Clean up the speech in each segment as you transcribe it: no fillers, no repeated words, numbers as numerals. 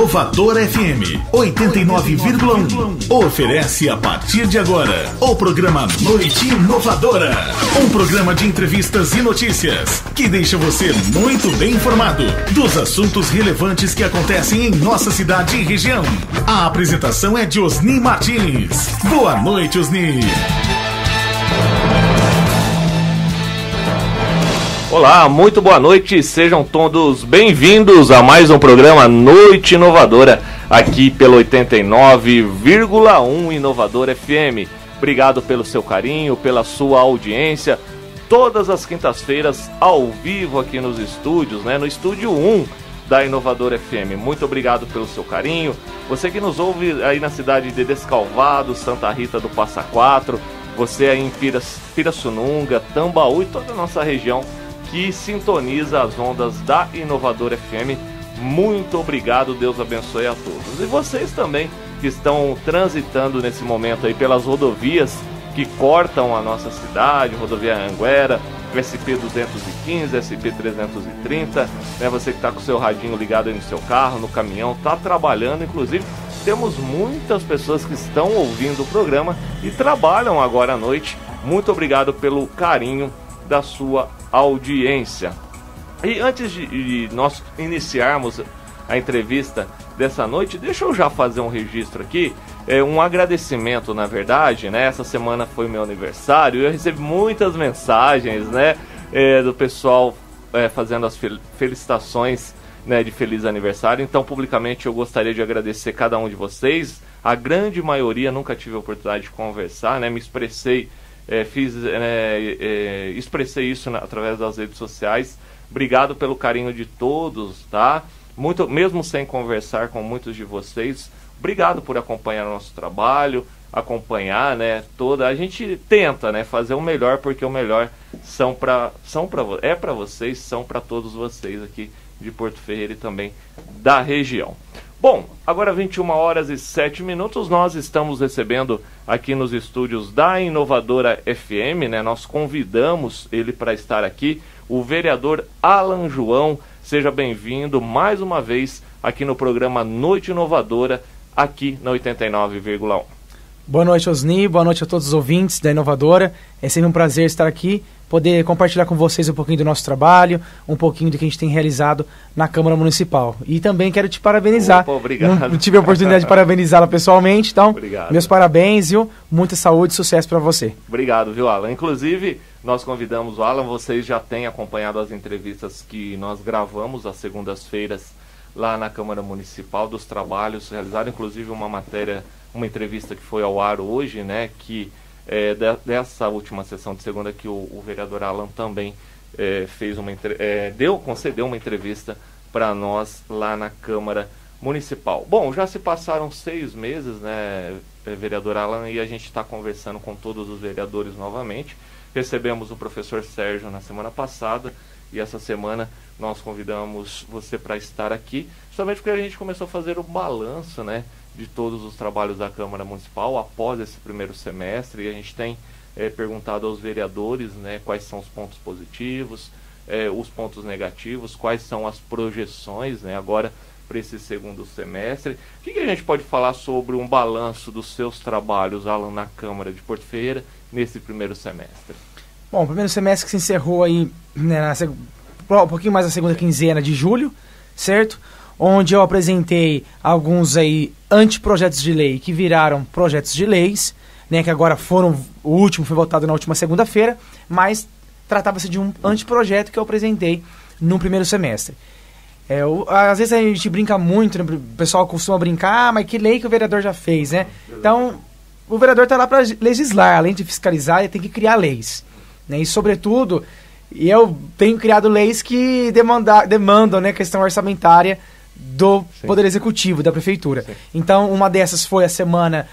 Inovadora FM 89,1 oferece a partir de agora o programa Noite Inovadora, um programa de entrevistas e notícias que deixa você muito bem informado dos assuntos relevantes que acontecem em nossa cidade e região. A apresentação é de Osni Martins. Boa noite, Osni. Olá, muito boa noite, sejam todos bem-vindos a mais um programa Noite Inovadora, aqui pelo 89,1 Inovadora FM. Obrigado pelo seu carinho, pela sua audiência, todas as quintas-feiras ao vivo aqui nos estúdios, no estúdio 1 da Inovadora FM. Muito obrigado pelo seu carinho, você que nos ouve aí na cidade de Descalvado, Santa Rita do Passa Quatro, você aí em Pirassununga, Tambaú e toda a nossa região que sintoniza as ondas da Inovadora FM. Muito obrigado, Deus abençoe a todos. E vocês também que estão transitando nesse momento aí pelas rodovias que cortam a nossa cidade, rodovia Anguera, SP-215, SP-330, você que está com o seu radinho ligado aí no seu carro, no caminhão, está trabalhando, inclusive temos muitas pessoas que estão ouvindo o programa e trabalham agora à noite. Muito obrigado pelo carinho da sua audiência. E antes de nós iniciarmos a entrevista dessa noite, deixa eu já fazer um registro aqui, um agradecimento, na verdade, essa semana foi meu aniversário e eu recebi muitas mensagens, do pessoal fazendo as felicitações, de feliz aniversário. Então, publicamente, eu gostaria de agradecer cada um de vocês. A grande maioria nunca tive a oportunidade de conversar, me expressei, expressei isso através das redes sociais. Obrigado pelo carinho de todos, tá? Mesmo sem conversar com muitos de vocês, obrigado por acompanhar o nosso trabalho, acompanhar, a gente tenta, fazer o melhor, porque o melhor é para vocês, são para todos vocês aqui de Porto Ferreira e também da região. Bom, agora 21 horas e 7 minutos, nós estamos recebendo aqui nos estúdios da Inovadora FM, nós convidamos ele para estar aqui, o vereador Alan João. Seja bem-vindo mais uma vez aqui no programa Noite Inovadora, aqui na 89,1. Boa noite, Osni, boa noite a todos os ouvintes da Inovadora. É sempre um prazer estar aqui, poder compartilhar com vocês um pouquinho do nosso trabalho, um pouquinho do que a gente tem realizado na Câmara Municipal. E também quero te parabenizar. Opa, obrigado. Não tive a oportunidade de parabenizá-la pessoalmente, então, obrigado. Meus parabéns, viu? Muita saúde e sucesso para você. Obrigado, viu, Alan? Inclusive, nós convidamos o Alan, vocês já têm acompanhado as entrevistas que nós gravamos às segundas-feiras lá na Câmara Municipal, dos trabalhos realizados, inclusive uma entrevista que foi ao ar hoje, que dessa última sessão de segunda, que o vereador Alan também concedeu uma entrevista para nós lá na Câmara Municipal. Bom, já se passaram 6 meses, vereador Alan, e a gente está conversando com todos os vereadores novamente. Recebemos o professor Sérgio na semana passada e essa semana nós convidamos você para estar aqui, somente porque a gente começou a fazer o balanço, de todos os trabalhos da Câmara Municipal após esse primeiro semestre, e a gente tem perguntado aos vereadores, quais são os pontos positivos, os pontos negativos, quais são as projeções, agora para esse segundo semestre. O que a gente pode falar sobre um balanço dos seus trabalhos, Alan, na Câmara de Porto Ferreira, nesse primeiro semestre? Bom, o primeiro semestre que se encerrou aí, um pouquinho mais na segunda quinzena de julho, certo? Onde eu apresentei alguns aí anteprojetos de lei que viraram projetos de leis, que agora o último foi votado na última segunda-feira, mas tratava-se de um anteprojeto que eu apresentei no primeiro semestre. Às vezes a gente brinca muito, o pessoal costuma brincar, mas que lei que o vereador já fez, Então, o vereador está lá para legislar, além de fiscalizar, ele tem que criar leis, E, sobretudo, eu tenho criado leis que demandam, questão orçamentária do Poder Executivo, da Prefeitura. Sim. Então, uma dessas foi a semana,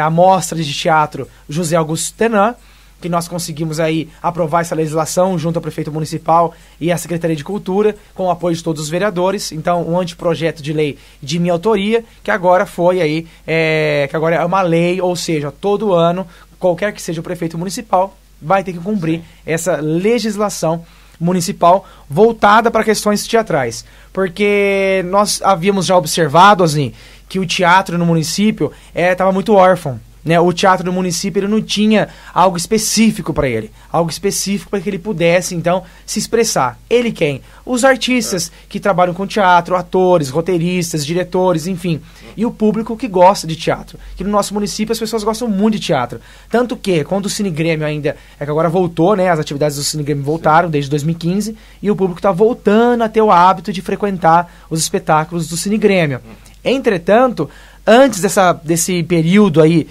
a Mostra de Teatro José Augusto Tenan, que nós conseguimos aí aprovar essa legislação junto ao Prefeito Municipal e à Secretaria de Cultura, com o apoio de todos os vereadores. Então, um anteprojeto de lei de minha autoria, que agora foi aí, que agora é uma lei, ou seja, todo ano, qualquer que seja o Prefeito Municipal, vai ter que cumprir essa legislação municipal voltada para questões teatrais. Porque nós havíamos já observado, assim, que o teatro no município estava muito órfão. Né? O teatro do município ele não tinha algo específico para ele, algo específico para que ele pudesse, então, se expressar. Ele quem? Os artistas que trabalham com teatro, atores, roteiristas, diretores, enfim. E o público que gosta de teatro. Que no nosso município as pessoas gostam muito de teatro. Tanto que, quando o Cine Grêmio ainda... É que agora voltou, né? As atividades do Cine Grêmio voltaram desde 2015 e o público está voltando a ter o hábito de frequentar os espetáculos do Cine Grêmio. Entretanto... Antes desse período aí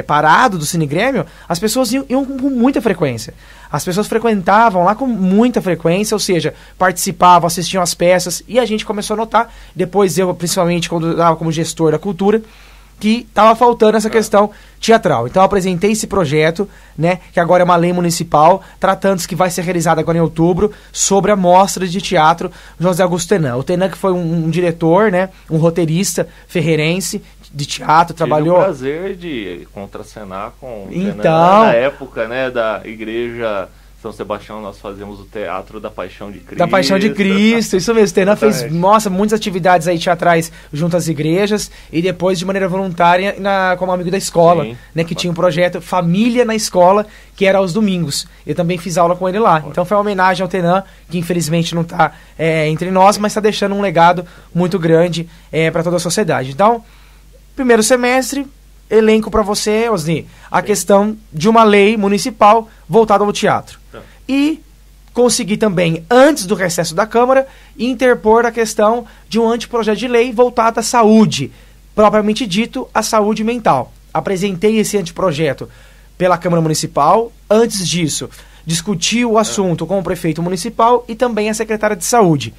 parado do Cine Grêmio, as pessoas iam com muita frequência. As pessoas frequentavam lá com muita frequência, ou seja, participavam, assistiam às peças, e a gente começou a notar, depois eu, principalmente quando eu estava como gestor da cultura, que estava faltando essa questão teatral. Então eu apresentei esse projeto, né, que agora é uma lei municipal, tratando-se que vai ser realizada agora em outubro, sobre a mostra de teatro José Augusto Tenan. O Tenan que foi um diretor, né, um roteirista ferreirense de teatro, trabalhou... Tive o prazer de contracenar com o então... Tenan na época, né, da igreja... São Sebastião, nós fazemos o Teatro da Paixão de Cristo. Da Paixão de Cristo, isso mesmo. O Tenan fez, nossa, muitas atividades aí teatrais junto às igrejas e depois de maneira voluntária como amigo da escola, sim, né, que tinha um projeto Família na Escola, que era aos domingos. Eu também fiz aula com ele lá. Então foi uma homenagem ao Tenan, que infelizmente não está entre nós, mas está deixando um legado muito grande para toda a sociedade. Então, primeiro semestre... Elenco para você, Osni, a questão de uma lei municipal voltada ao teatro. E consegui também, antes do recesso da Câmara, interpor a questão de um anteprojeto de lei voltado à saúde, propriamente dito, à saúde mental. Apresentei esse anteprojeto pela Câmara Municipal. Antes disso, discuti o assunto com o prefeito municipal e também a secretária de Saúde.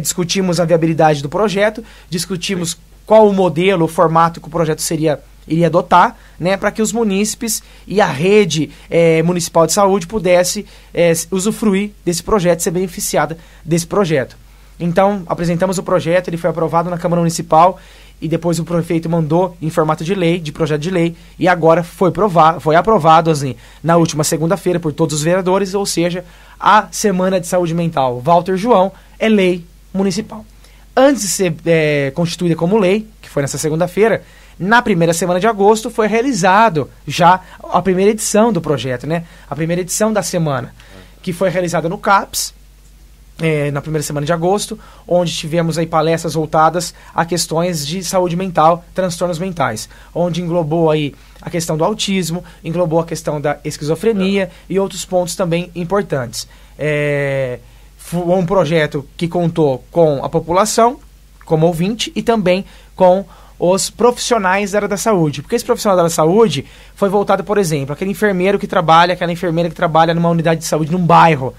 Discutimos a viabilidade do projeto, discutimos qual o modelo, o formato que o projeto iria adotar, né, para que os munícipes e a rede municipal de saúde pudesse usufruir desse projeto, ser beneficiada desse projeto. Então, apresentamos o projeto, ele foi aprovado na Câmara Municipal e depois o prefeito mandou em formato de lei, de projeto de lei, e agora foi aprovado assim, na última segunda-feira por todos os vereadores, ou seja, a Semana de Saúde Mental Walter João é lei municipal. Antes de ser constituída como lei, que foi nessa segunda-feira, na primeira semana de agosto foi realizado já a primeira edição do projeto, né? A primeira edição da semana, que foi realizada no CAPS, na primeira semana de agosto, onde tivemos aí palestras voltadas a questões de saúde mental, transtornos mentais, onde englobou aí a questão do autismo, englobou a questão da esquizofrenia e outros pontos também importantes. Foi um projeto que contou com a população como ouvinte e também com os profissionais da área da saúde. Porque esse profissional da área da saúde foi voltado, por exemplo, aquela enfermeira que trabalha numa unidade de saúde num bairro.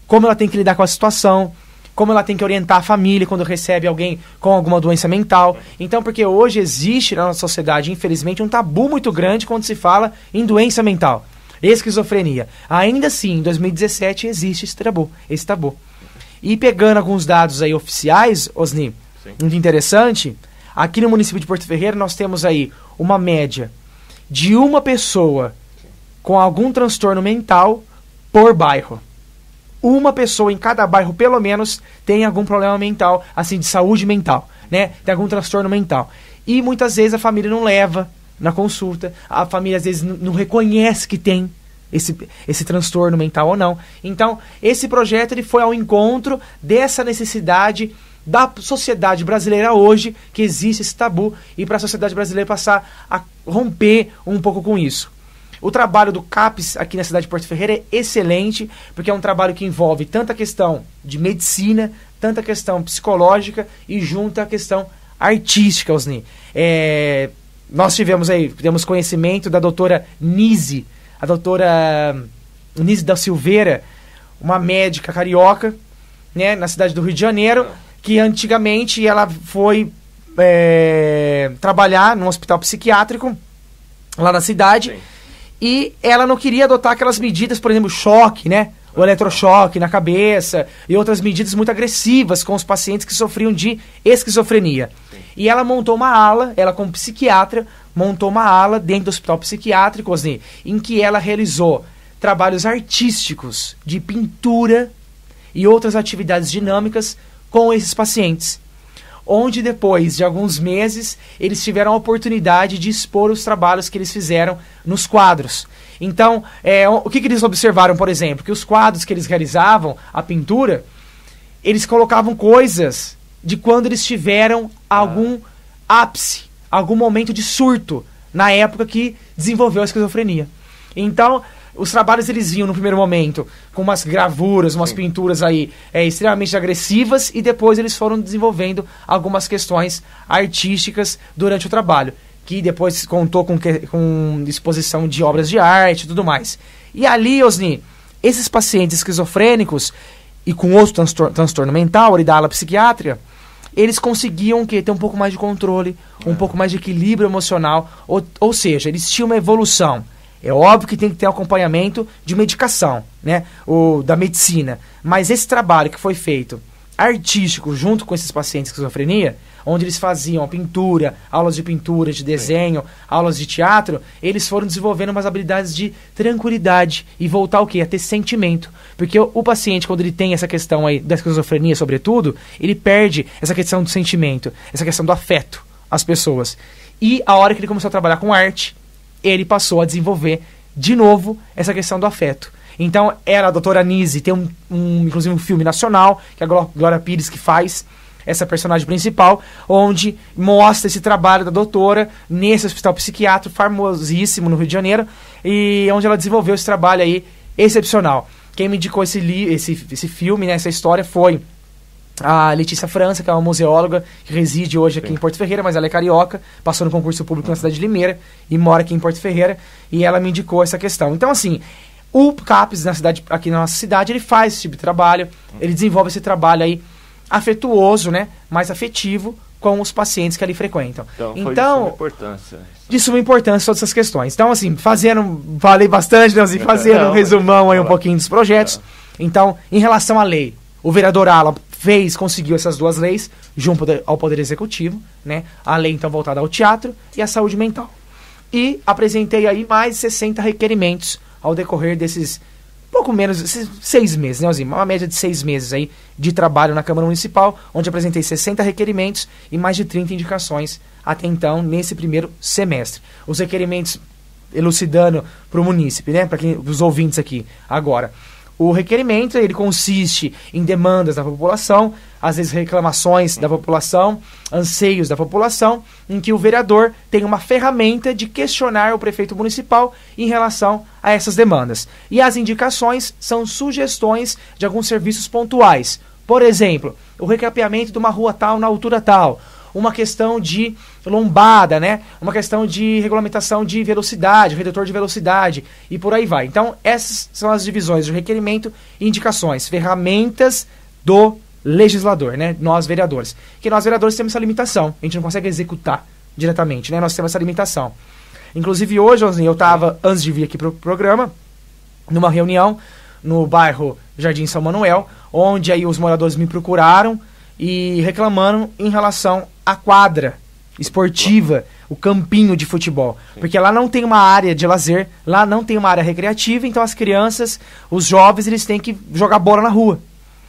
Como ela tem que lidar com a situação, como ela tem que orientar a família quando recebe alguém com alguma doença mental. Então, porque hoje existe na nossa sociedade, infelizmente, um tabu muito grande quando se fala em doença mental. Esquizofrenia. Ainda assim, em 2017, existe esse tabu. E pegando alguns dados aí oficiais, Osni, muito interessante... Aqui no município de Porto Ferreira nós temos aí uma média de uma pessoa com algum transtorno mental por bairro. Uma pessoa em cada bairro, pelo menos, tem algum problema mental, assim, de saúde mental, né? Tem algum transtorno mental. E muitas vezes a família não leva na consulta, a família às vezes não reconhece que tem esse transtorno mental ou não. Então, esse projeto ele foi ao encontro dessa necessidade da sociedade brasileira hoje, que existe esse tabu, e para a sociedade brasileira passar a romper um pouco com isso. O trabalho do CAPES aqui na cidade de Porto Ferreira é excelente, porque é um trabalho que envolve tanta questão de medicina, tanta questão psicológica e junto à questão artística, Osni. Nós tivemos conhecimento da doutora Nise, a doutora Nise da Silveira, uma médica carioca, né, na cidade do Rio de Janeiro, que antigamente ela foi trabalhar num hospital psiquiátrico lá na cidade. Sim. E ela não queria adotar aquelas medidas, por exemplo, choque, né? O eletrochoque na cabeça e outras medidas muito agressivas com os pacientes que sofriam de esquizofrenia. Sim. E ela montou uma ala, ela como psiquiatra, montou uma ala dentro do hospital psiquiátrico, em que ela realizou trabalhos artísticos de pintura e outras atividades dinâmicas com esses pacientes, onde depois de alguns meses eles tiveram a oportunidade de expor os trabalhos que eles fizeram nos quadros. Então, o que eles observaram, por exemplo? Que os quadros que eles realizavam, a pintura, eles colocavam coisas de quando eles tiveram algum ápice, algum momento de surto, na época que desenvolveu a esquizofrenia. Então, os trabalhos eles vinham no primeiro momento com umas gravuras, umas pinturas aí extremamente agressivas, e depois eles foram desenvolvendo algumas questões artísticas durante o trabalho, que depois contou com exposição de obras de arte e tudo mais. E ali, Osni, esses pacientes esquizofrênicos e com outro transtorno mental ali da ala psiquiátrica, eles conseguiam ter um pouco mais de controle, um pouco mais de equilíbrio emocional, ou seja, eles tinham uma evolução. É óbvio que tem que ter acompanhamento de medicação, né, da medicina, mas esse trabalho que foi feito artístico junto com esses pacientes de esquizofrenia, onde eles faziam pintura, aulas de pintura, de desenho, aulas de teatro, eles foram desenvolvendo umas habilidades de tranquilidade e voltar o quê? A ter sentimento. Porque o paciente, quando ele tem essa questão aí da esquizofrenia, sobretudo, ele perde essa questão do sentimento, essa questão do afeto às pessoas. E a hora que ele começou a trabalhar com arte, ele passou a desenvolver de novo essa questão do afeto. Então, a doutora Anise tem inclusive um filme nacional, que é a Glória Pires que faz, essa personagem principal, onde mostra esse trabalho da doutora nesse hospital psiquiátrico famosíssimo no Rio de Janeiro, e onde ela desenvolveu esse trabalho aí excepcional. Quem me indicou esse filme, né, essa história, foi a Letícia França, que é uma museóloga que reside hoje aqui em Porto Ferreira, mas ela é carioca, passou no concurso público na cidade de Limeira e mora aqui em Porto Ferreira, e ela me indicou essa questão. Então, assim, o CAPS aqui na nossa cidade, ele faz esse tipo de trabalho, ele desenvolve esse trabalho aí afetuoso, né, mais afetivo com os pacientes que ali frequentam. Então de suma importância todas essas questões. Então, assim, falei bastante, né, assim, fazendo um resumão aí um pouquinho dos projetos. Então, em relação à lei, o vereador Alan conseguiu essas duas leis junto ao Poder Executivo, né, a lei então voltada ao teatro e à saúde mental. E apresentei aí mais de 60 requerimentos ao decorrer desses pouco menos, 6 meses, né, Ozinho? Uma média de 6 meses aí de trabalho na Câmara Municipal, onde apresentei 60 requerimentos e mais de 30 indicações até então, nesse primeiro semestre. Os requerimentos, elucidando para o munícipe, né, para os ouvintes aqui agora. O requerimento, ele consiste em demandas da população, às vezes reclamações da população, anseios da população, em que o vereador tem uma ferramenta de questionar o prefeito municipal em relação a essas demandas. E as indicações são sugestões de alguns serviços pontuais. Por exemplo, o recapeamento de uma rua tal na altura tal, uma questão de lombada, né? Uma questão de regulamentação de velocidade, redutor de velocidade e por aí vai. Então, essas são as divisões de requerimento e indicações, ferramentas do legislador, né? Nós, vereadores. Que nós, vereadores, temos essa limitação. A gente não consegue executar diretamente, né? Nós temos essa limitação. Inclusive, hoje, eu estava, antes de vir aqui para o programa, numa reunião no bairro Jardim São Manuel, onde aí os moradores me procuraram e reclamando em relação à quadra esportiva, o campinho de futebol, porque lá não tem uma área de lazer, lá não tem uma área recreativa, então as crianças, os jovens, eles têm que jogar bola na rua,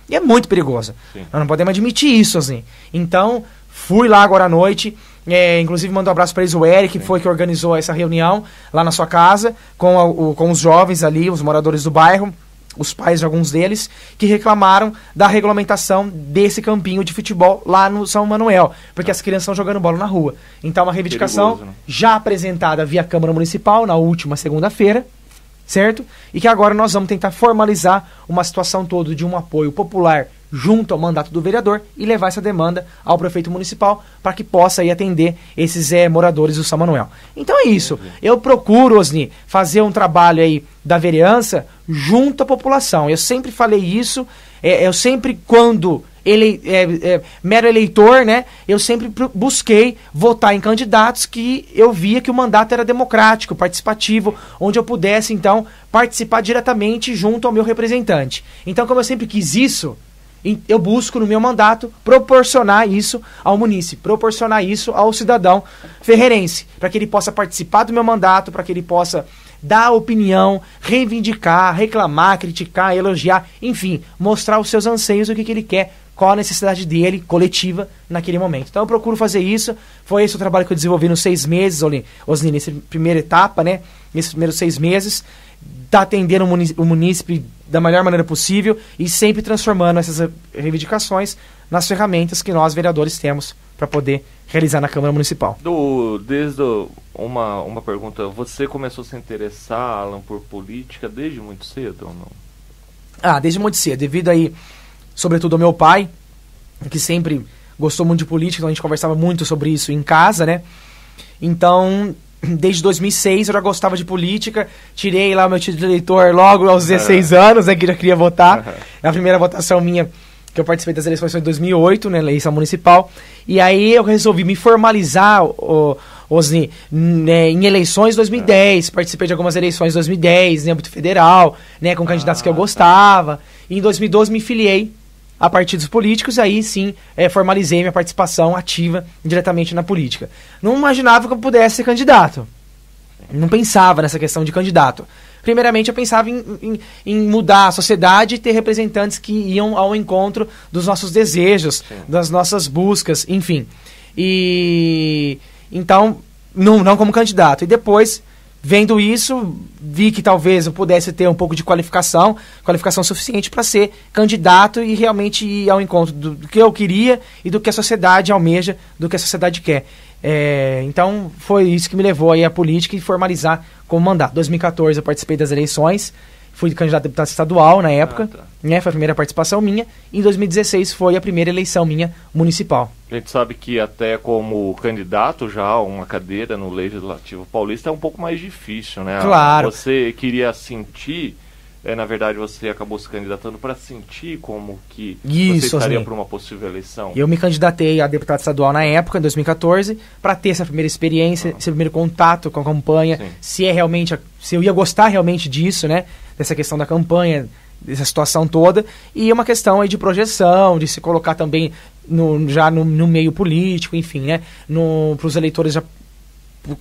e é muito perigoso. Nós não podemos admitir isso, assim. Então, fui lá agora à noite, inclusive mando um abraço para eles, o Eric, que foi que organizou essa reunião lá na sua casa, com os jovens ali, os moradores do bairro, os pais de alguns deles, que reclamaram da regulamentação desse campinho de futebol lá no São Manuel, porque as crianças estão jogando bola na rua. Então, uma reivindicação perigoso, né? Já apresentada via Câmara Municipal na última segunda-feira, certo? E que agora nós vamos tentar formalizar uma situação toda de um apoio popular junto ao mandato do vereador e levar essa demanda ao prefeito municipal para que possa aí atender esses moradores do São Manuel. Então é isso. Eu procuro, Osni, fazer um trabalho aí da vereança junto à população. Eu sempre falei isso, eu sempre, quando mero eleitor, né, eu sempre busquei votar em candidatos que eu via que o mandato era democrático, participativo, onde eu pudesse, então, participar diretamente junto ao meu representante. Então, como eu sempre quis isso, eu busco no meu mandato proporcionar isso ao munícipe, proporcionar isso ao cidadão ferreirense, para que ele possa participar do meu mandato, para que ele possa dar opinião, reivindicar, reclamar, criticar, elogiar, enfim, mostrar os seus anseios, o que ele quer, qual a necessidade dele, coletiva, naquele momento. Então eu procuro fazer isso. Foi esse o trabalho que eu desenvolvi nos 6 meses, Osni, nessa primeira etapa, né? Nesses primeiros 6 meses, tá atendendo o munícipe da melhor maneira possível e sempre transformando essas reivindicações nas ferramentas que nós, vereadores, temos para poder realizar na Câmara Municipal. Uma pergunta, você começou a se interessar, Alan, por política desde muito cedo ou não? Desde muito cedo, devido aí, sobretudo ao meu pai, que sempre gostou muito de política, então a gente conversava muito sobre isso em casa, né? Então, desde 2006 eu já gostava de política, tirei lá o meu título de eleitor logo aos 16 anos, né, que já queria votar. A primeira votação minha, que eu participei das eleições foi em 2008, né, eleição municipal, e aí eu resolvi me formalizar, Osni, em eleições 2010, participei de algumas eleições 2010, né, âmbito federal, né, com candidatos que eu gostava, e em 2012 me filiei a partidos políticos, aí sim formalizei minha participação ativa diretamente na política. Não imaginava que eu pudesse ser candidato, não pensava nessa questão de candidato. Primeiramente eu pensava em mudar a sociedade e ter representantes que iam ao encontro dos nossos desejos, das nossas buscas, enfim. E então, não como candidato. E depois, vendo isso, vi que talvez eu pudesse ter um pouco de qualificação suficiente para ser candidato e realmente ir ao encontro do que eu queria e do que a sociedade almeja, do que a sociedade quer. Então, foi isso que me levou aí à política e formalizar como mandato. Em 2014 eu participei das eleições, fui candidato a deputado estadual na época, né, foi a primeira participação minha, e em 2016 foi a primeira eleição minha municipal. A gente sabe que até como candidato já uma cadeira no Legislativo Paulista é um pouco mais difícil, né? Claro. Você queria sentir, na verdade você acabou se candidatando para sentir como que você estaria para uma possível eleição. Eu me candidatei a deputado estadual na época, em 2014, para ter essa primeira experiência, esse primeiro contato com a campanha, se eu ia gostar realmente disso, né? Dessa questão da campanha, dessa situação toda, e uma questão aí de projeção, de se colocar também no meio político, enfim, né? Para os eleitores já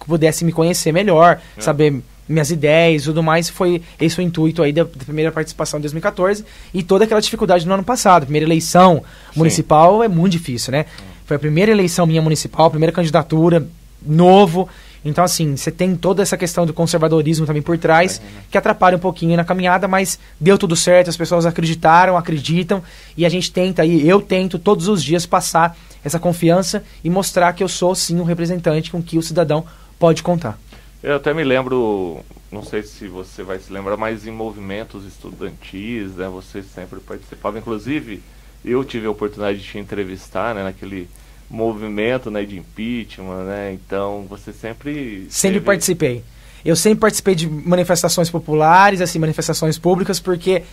pudessem me conhecer melhor, saber minhas ideias e tudo mais. Foi esse o intuito aí da primeira participação em 2014 e toda aquela dificuldade no ano passado. A primeira eleição municipal é muito difícil, né? Foi a primeira eleição minha municipal, a primeira candidatura, novo. Então, assim, você tem toda essa questão do conservadorismo também por trás, que atrapalha um pouquinho na caminhada, mas deu tudo certo, as pessoas acreditam, e a gente tenta, eu tento todos os dias passar essa confiança e mostrar que eu sou, sim, um representante com que o cidadão pode contar. Eu até me lembro, não sei se você vai se lembrar, mas em movimentos estudantis, né, você sempre participava, inclusive eu tive a oportunidade de te entrevistar, né, naquele movimento, né, de impeachment, né? Então você sempre participei. Eu sempre participei de manifestações populares, assim, manifestações públicas, porque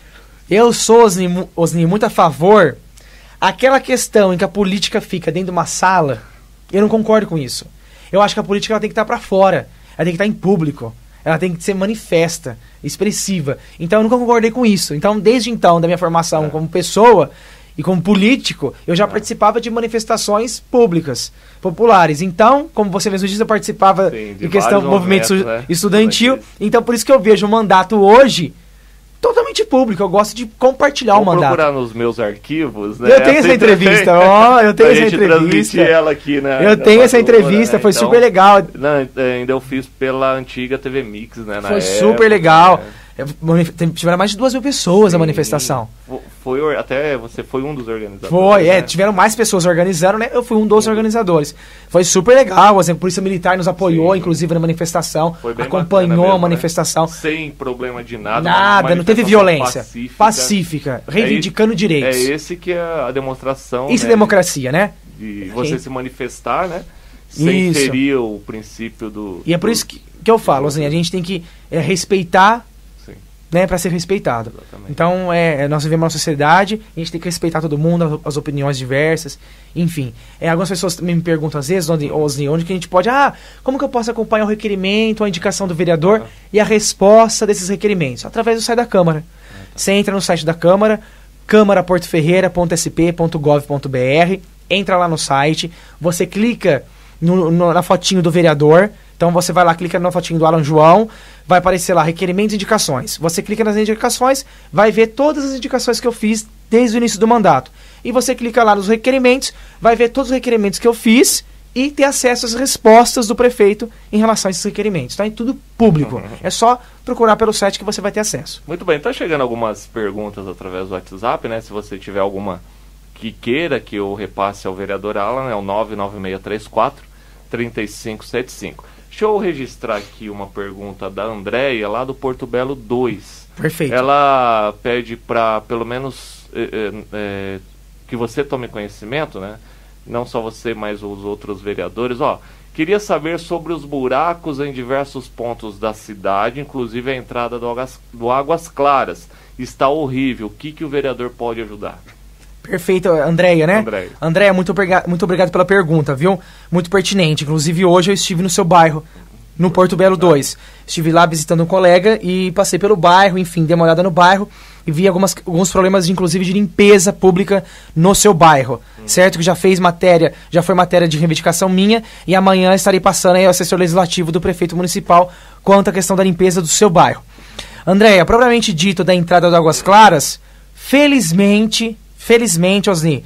eu sou, Osni, muito a favor. Aquela questão em que a política fica dentro de uma sala, eu não concordo com isso. Eu acho que a política ela tem que estar para fora, ela tem que estar em público, ela tem que ser manifesta, expressiva. Então eu nunca concordei com isso. Então, desde então, da minha formação como pessoa e como político, eu já participava de manifestações públicas, populares. Então, como você mesmo disse, eu participava de questão do movimento estudantil. Então, por isso que eu vejo o mandato hoje totalmente público. Eu gosto de compartilhar o mandato. Vou procurar nos meus arquivos, né? Eu tenho essa entrevista, eu tenho essa entrevista. Ela aqui, né? Eu tenho essa entrevista, foi super legal. Não, ainda eu fiz pela antiga TV Mix, né? Foi super legal. Tiveram mais de 2.000 pessoas a manifestação. Até você foi um dos organizadores. Foi, né? Tiveram mais pessoas organizando, né? Eu fui um dos organizadores. Foi super legal, a Polícia Militar nos apoiou, inclusive, na manifestação. Acompanhou a manifestação. Né? Sem problema de nada. Nada, não teve violência. Pacífica, reivindicando direitos. É esse que é a demonstração. Isso, né? É democracia, né? De você se manifestar, né? Sem ferir o princípio do... E é por isso que eu falo, assim, a gente tem que respeitar, né, para ser respeitado. Exatamente. Então, nós vivemos uma sociedade, a gente tem que respeitar todo mundo, as opiniões diversas, enfim. Algumas pessoas também me perguntam às vezes, onde que a gente pode, como que eu posso acompanhar o requerimento, a indicação do vereador e a resposta desses requerimentos? Através do site da Câmara. Você entra no site da Câmara, câmaraportoferreira.sp.gov.br, entra lá no site, você clica na fotinho do vereador, Então você vai lá, clica na fotinho do Alan João, vai aparecer lá requerimentos e indicações. Você clica nas indicações, vai ver todas as indicações que eu fiz desde o início do mandato. E você clica lá nos requerimentos, vai ver todos os requerimentos que eu fiz e ter acesso às respostas do prefeito em relação a esses requerimentos. Tá? É tudo público. É só procurar pelo site que você vai ter acesso. Muito bem, tá chegando algumas perguntas através do WhatsApp, né? Se você tiver alguma que queira que eu repasse ao vereador Alan, é o 99634-3575. Deixa eu registrar aqui uma pergunta da Andréia, lá do Porto Belo 2. Perfeito. Ela pede para, pelo menos, que você tome conhecimento, né? Não só você, mas os outros vereadores. Queria saber sobre os buracos em diversos pontos da cidade, inclusive a entrada do Águas Claras. Está horrível. O que o vereador pode ajudar? Perfeito, Andréia, né? Andréia, muito obrigado pela pergunta, viu? Muito pertinente. Inclusive, hoje eu estive no seu bairro, no Porto Belo 2. Estive lá visitando um colega e passei pelo bairro, enfim, dei uma olhada no bairro e vi alguns problemas, inclusive, de limpeza pública no seu bairro, certo? Que já foi matéria de reivindicação minha e amanhã estarei passando aí ao assessor legislativo do prefeito municipal quanto à questão da limpeza do seu bairro. Andréia, propriamente dito da entrada do Águas Claras, felizmente, Osni,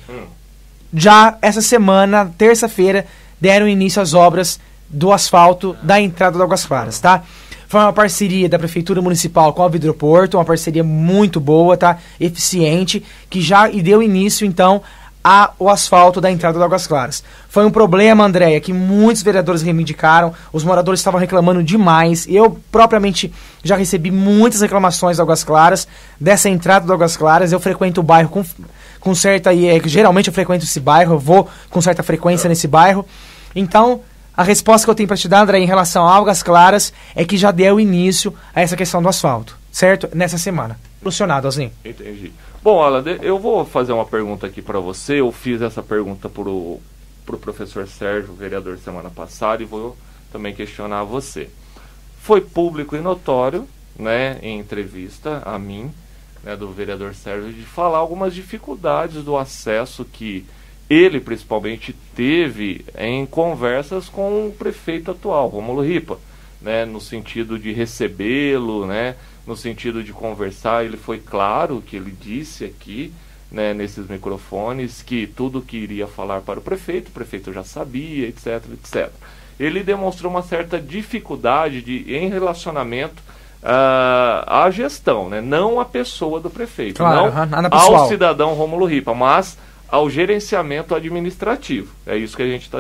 já essa semana, terça-feira, deram início às obras do asfalto da entrada do Águas Claras, tá? Foi uma parceria da Prefeitura Municipal com a Vidroporto, uma parceria muito boa, tá? Eficiente, que já deu início, então, ao asfalto da entrada do Águas Claras. Foi um problema, Andréia, que muitos vereadores reivindicaram, os moradores estavam reclamando demais, eu propriamente já recebi muitas reclamações do Águas Claras, dessa entrada do Águas Claras. Eu frequento o bairro com certa... geralmente eu frequento esse bairro, eu vou com certa frequência nesse bairro. Então, a resposta que eu tenho para te dar, André, em relação a Águas Claras, é que já deu início a essa questão do asfalto, certo? Nessa semana. Solucionado, Osni. Entendi. Bom, Alan, eu vou fazer uma pergunta aqui para você. Eu fiz essa pergunta pro professor Sérgio, vereador, semana passada, e vou também questionar você. Foi público e notório, né, em entrevista a mim, né, do vereador Sérgio, de falar algumas dificuldades do acesso que ele principalmente teve em conversas com o prefeito atual, Rômulo Ripa, né, no sentido de recebê-lo, né, no sentido de conversar. Ele foi claro que ele disse aqui, né, nesses microfones, que tudo que iria falar para o prefeito já sabia, etc, etc. Ele demonstrou uma certa dificuldade em relacionamento à gestão, né, não à pessoa do prefeito, claro, não ao cidadão Rômulo Ripa, mas ao gerenciamento administrativo. É isso que a gente está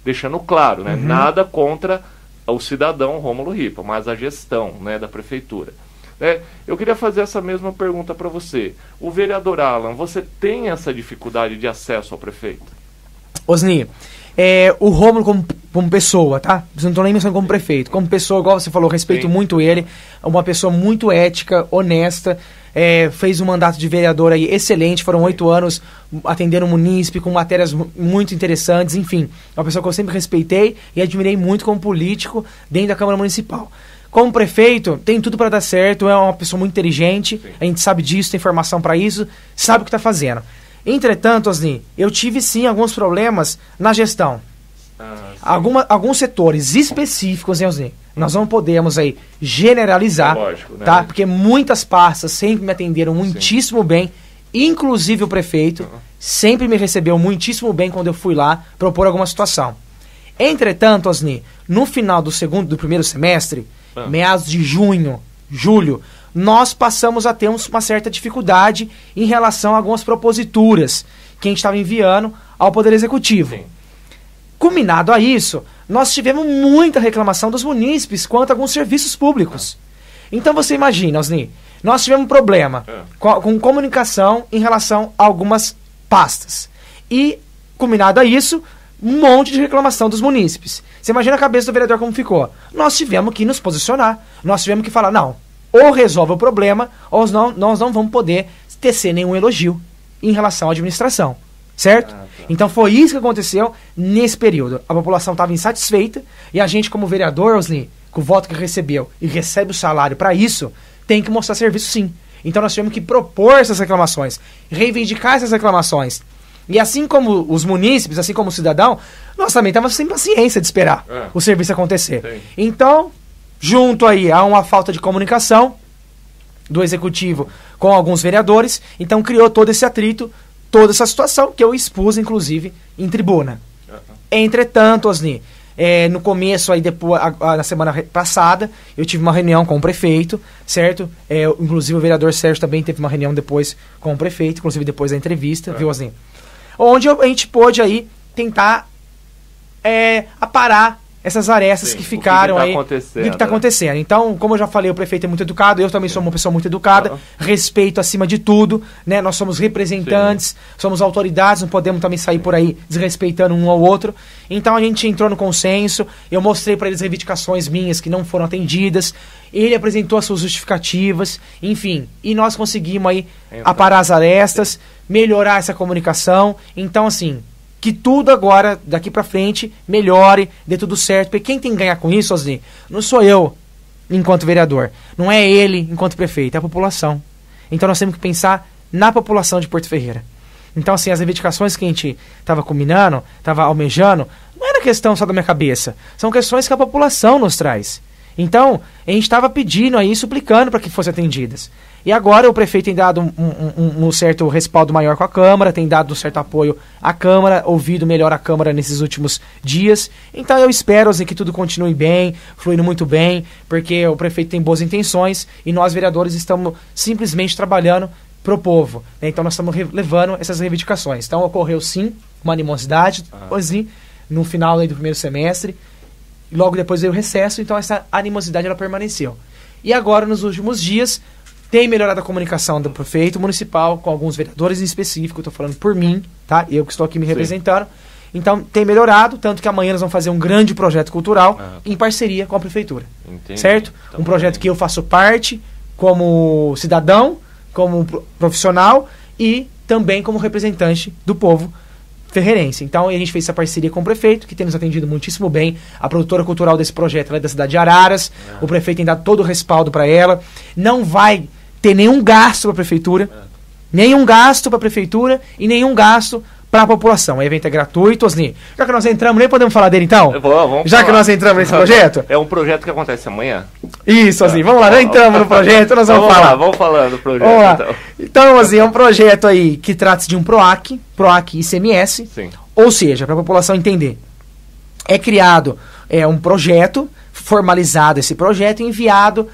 deixando claro, né? Nada contra o cidadão Rômulo Ripa, mas a gestão, né, da prefeitura. Eu queria fazer essa mesma pergunta para você. O vereador Alan, você tem essa dificuldade de acesso ao prefeito? Osni, o Rômulo como pessoa, tá? Você não estou nem mencionando como prefeito. Como pessoa, igual você falou, respeito muito ele. É uma pessoa muito ética, honesta. Fez um mandato de vereador aí excelente. Foram 8 anos atendendo o munícipe com matérias muito interessantes. Enfim, uma pessoa que eu sempre respeitei e admirei muito como político dentro da Câmara Municipal. Como prefeito, tem tudo para dar certo. É uma pessoa muito inteligente. Sim. A gente sabe disso, tem informação para isso, sabe o que está fazendo. Entretanto, Osni, eu tive sim alguns problemas na gestão. Alguns setores específicos, hein, Osni? Nós não podemos aí generalizar, lógico, né? Tá? Porque muitas pastas sempre me atenderam muitíssimo bem, inclusive o prefeito sempre me recebeu muitíssimo bem quando eu fui lá propor alguma situação. Entretanto, Osni, no final do primeiro semestre, meados de julho, nós passamos a ter uma certa dificuldade em relação a algumas proposituras que a gente estava enviando ao Poder Executivo. Sim. Culminado a isso, nós tivemos muita reclamação dos munícipes quanto a alguns serviços públicos. Então você imagina, Osni, nós tivemos um problema com comunicação em relação a algumas pastas. E, culminado a isso, um monte de reclamação dos munícipes. Você imagina a cabeça do vereador como ficou? Nós tivemos que nos posicionar. Nós tivemos que falar, não, ou resolve o problema, ou nós não vamos poder tecer nenhum elogio em relação à administração. Certo? Então foi isso que aconteceu nesse período. A população estava insatisfeita e a gente, como vereador, Osni, com o voto que recebeu e recebe o salário para isso, tem que mostrar serviço sim. Então nós tivemos que propor essas reclamações, reivindicar essas reclamações. E assim como os munícipes, assim como o cidadão, nós também estávamos sem paciência de esperar o serviço acontecer. Sim. Então, junto aí a uma falta de comunicação do executivo com alguns vereadores, então criou todo esse atrito, toda essa situação que eu expus, inclusive, em tribuna. Entretanto, Osni, no começo, aí depois, na semana passada, eu tive uma reunião com o prefeito, certo? Inclusive o vereador Sérgio também teve uma reunião depois com o prefeito, inclusive depois da entrevista, viu, Osni? Onde a gente pôde aí tentar aparar essas arestas que ficaram aí. O que está acontecendo. Então, como eu já falei, o prefeito é muito educado, eu também sou uma pessoa muito educada, respeito acima de tudo, né? Nós somos representantes, somos autoridades, não podemos também sair por aí desrespeitando um ao outro. Então a gente entrou no consenso, eu mostrei para eles reivindicações minhas que não foram atendidas, ele apresentou as suas justificativas, enfim, e nós conseguimos aí aparar as arestas, melhorar essa comunicação. Então, assim, que tudo agora, daqui pra frente, melhore, dê tudo certo. Porque quem tem que ganhar com isso, Osni, não sou eu, enquanto vereador. Não é ele, enquanto prefeito, é a população. Então nós temos que pensar na população de Porto Ferreira. Então, assim, as reivindicações que a gente estava combinando, estava almejando, não era questão só da minha cabeça. São questões que a população nos traz. Então, a gente estava pedindo aí, suplicando para que fossem atendidas. E agora o prefeito tem dado um certo respaldo maior com a Câmara, tem dado um certo apoio à Câmara, ouvido melhor a Câmara nesses últimos dias. Então eu espero, assim, que tudo continue bem, fluindo muito bem, porque o prefeito tem boas intenções e nós, vereadores, estamos simplesmente trabalhando pro povo, né? Então nós estamos levando essas reivindicações. Então ocorreu sim uma animosidade no final aí do primeiro semestre, e logo depois veio o recesso, então essa animosidade ela permaneceu. E agora, nos últimos dias, tem melhorado a comunicação do prefeito municipal com alguns vereadores em específico, estou falando por mim, tá? Eu que estou aqui me representando. Então tem melhorado, tanto que amanhã nós vamos fazer um grande projeto cultural em parceria com a prefeitura. Entendi. Certo? Então, um projeto que eu faço parte como cidadão, como profissional e também como representante do povo ferreirense. Então a gente fez essa parceria com o prefeito, que tem nos atendido muitíssimo bem. A produtora cultural desse projeto ela é da cidade de Araras. O prefeito tem dado todo o respaldo para ela. Não vai ter nenhum gasto para a prefeitura, nenhum gasto para a prefeitura e nenhum gasto para a população. O evento é gratuito, Osni. Já que nós entramos, nem podemos falar dele então? Vamos Já falar. Que nós entramos nesse projeto? É um projeto que acontece amanhã? Isso, Osni. Vamos lá, já entramos no projeto, nós vamos falar. Vamos falando do projeto. Então, Osni, é um projeto aí que trata-se de um PROAC ICMS. Sim. Ou seja, para a população entender, é criado um projeto, formalizado esse projeto, enviado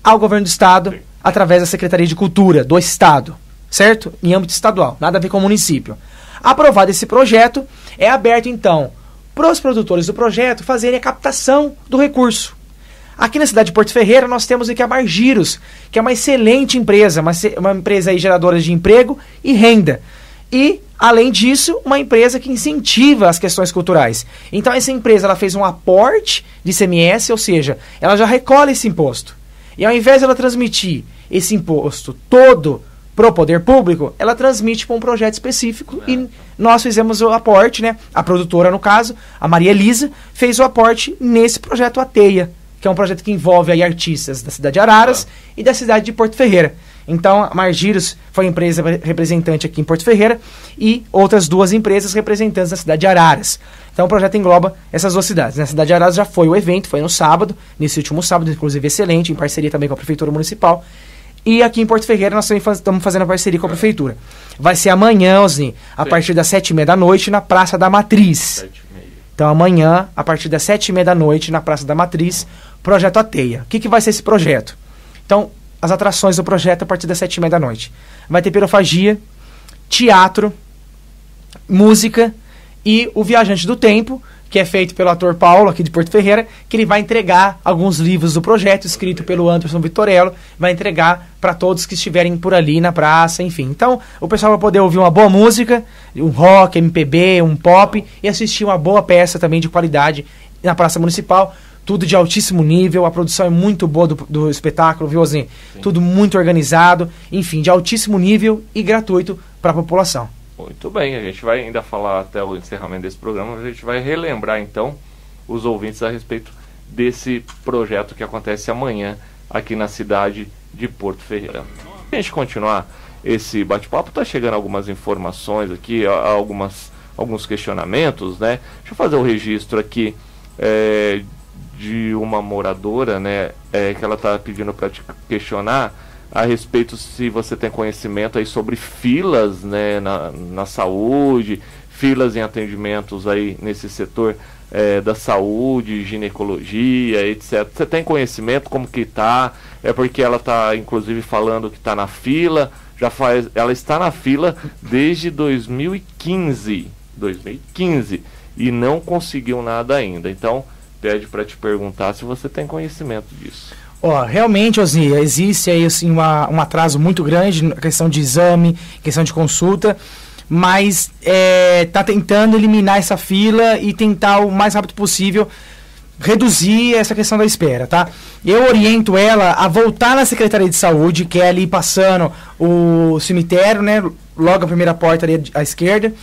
ao governo do Estado através da Secretaria de Cultura do Estado, certo? Em âmbito estadual, nada a ver com o município. Aprovado esse projeto, é aberto então para os produtores do projeto fazerem a captação do recurso. Aqui na cidade de Porto Ferreira nós temos aqui a Margiros, que é uma excelente empresa, uma empresa aí geradora de emprego e renda. E, além disso, uma empresa que incentiva as questões culturais. Então essa empresa ela fez um aporte de ICMS, ou seja, ela já recolhe esse imposto. E ao invés de ela transmitir esse imposto todo pro poder público, ela transmite para um projeto específico e nós fizemos o aporte, né? A produtora, no caso, a Maria Elisa, fez o aporte nesse projeto Ateia, que é um projeto que envolve aí artistas da cidade de Araras e da cidade de Porto Ferreira. Então, a Margiros foi a empresa representante aqui em Porto Ferreira e outras duas empresas representantes da cidade de Araras. Então, o projeto engloba essas duas cidades. Na cidade de Araras já foi o evento, foi no sábado, nesse último sábado, inclusive excelente, em parceria também com a Prefeitura Municipal. E aqui em Porto Ferreira nós estamos fazendo a parceria com a Prefeitura. Vai ser amanhã, Osni, a partir das 7h30 da noite, na Praça da Matriz. 7h30. Então amanhã, a partir das 7h30 da noite, na Praça da Matriz, Projeto Ateia. O que vai ser esse projeto? Então, as atrações do projeto a partir das 7h30 da noite. Vai ter pirofagia, teatro, música e o Viajante do Tempo, que é feito pelo ator Paulo, aqui de Porto Ferreira, que ele vai entregar alguns livros do projeto, escrito pelo Anderson Vitorello, vai entregar para todos que estiverem por ali na praça, enfim. Então, o pessoal vai poder ouvir uma boa música, um rock, MPB, um pop, e assistir uma boa peça também de qualidade na Praça Municipal, tudo de altíssimo nível, a produção é muito boa do espetáculo, viu, Ozinho? Tudo muito organizado, enfim, de altíssimo nível e gratuito para a população. Muito bem, a gente vai ainda falar até o encerramento desse programa, a gente vai relembrar então os ouvintes a respeito desse projeto que acontece amanhã aqui na cidade de Porto Ferreira. Para a gente continuar, esse bate-papo, está chegando algumas informações aqui, alguns questionamentos, né? Deixa eu fazer o registro aqui de uma moradora, né? Que ela está pedindo para te questionar a respeito se você tem conhecimento aí sobre filas, né, na saúde, filas em atendimentos aí nesse setor da saúde, ginecologia, etc. Você tem conhecimento como que tá? É porque ela está inclusive falando que está na fila, ela está na fila desde 2015 e não conseguiu nada ainda. Então pede para te perguntar se você tem conhecimento disso. Realmente, Osni, existe aí assim, um atraso muito grande na questão de exame, questão de consulta, mas está tentando eliminar essa fila e tentar o mais rápido possível reduzir essa questão da espera, tá? Eu oriento ela a voltar na Secretaria de Saúde, que é ali passando o cemitério, né? Logo a primeira porta ali à esquerda,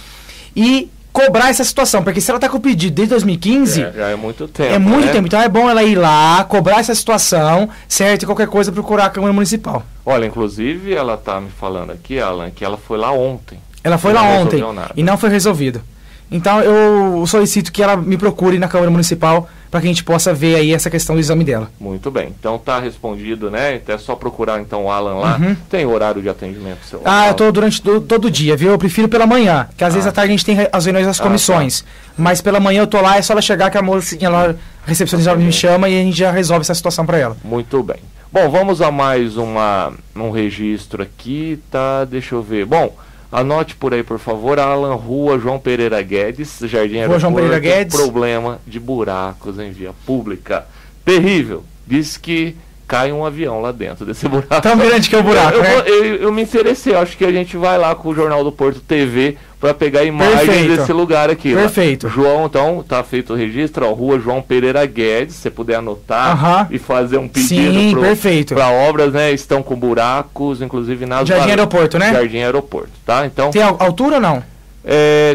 e cobrar essa situação, porque se ela está com o pedido desde 2015... já é muito tempo, tempo, então é bom ela ir lá, cobrar essa situação, certo? E qualquer coisa procurar a Câmara Municipal. Olha, inclusive ela está me falando aqui, Alan, que ela foi lá ontem. Ela foi lá ontem e não foi resolvido. Então eu solicito que ela me procure na Câmara Municipal para que a gente possa ver aí essa questão do exame dela. Muito bem, então tá respondido, né? Então é só procurar então o Alan lá. Tem horário de atendimento seu? Eu tô durante todo dia, viu? Eu prefiro pela manhã, que às vezes à tarde a gente tem as reuniões das comissões. Tá. Mas pela manhã eu tô lá, é só ela chegar que a mocinha lá, recepcionista, me chama e a gente já resolve essa situação para ela. Muito bem. Bom, vamos a mais um registro aqui, tá? Deixa eu ver. Bom, anote por aí, por favor, Alan, Rua João Pereira Guedes, Jardim Aeroporto, João Pereira Guedes. Problema de buracos em via pública. Terrível. Diz que cai um avião lá dentro desse buraco. Tão grande que é o buraco, eu me interessei, acho que a gente vai lá com o Jornal do Porto TV para pegar imagens desse lugar aqui. Perfeito. Lá. João, então, tá feito o registro, ó, Rua João Pereira Guedes, se você puder anotar e fazer um pedido para obras, né, estão com buracos, inclusive nas Jardim Aeroporto, né? Jardim Aeroporto, tá? Então, tem altura ou não?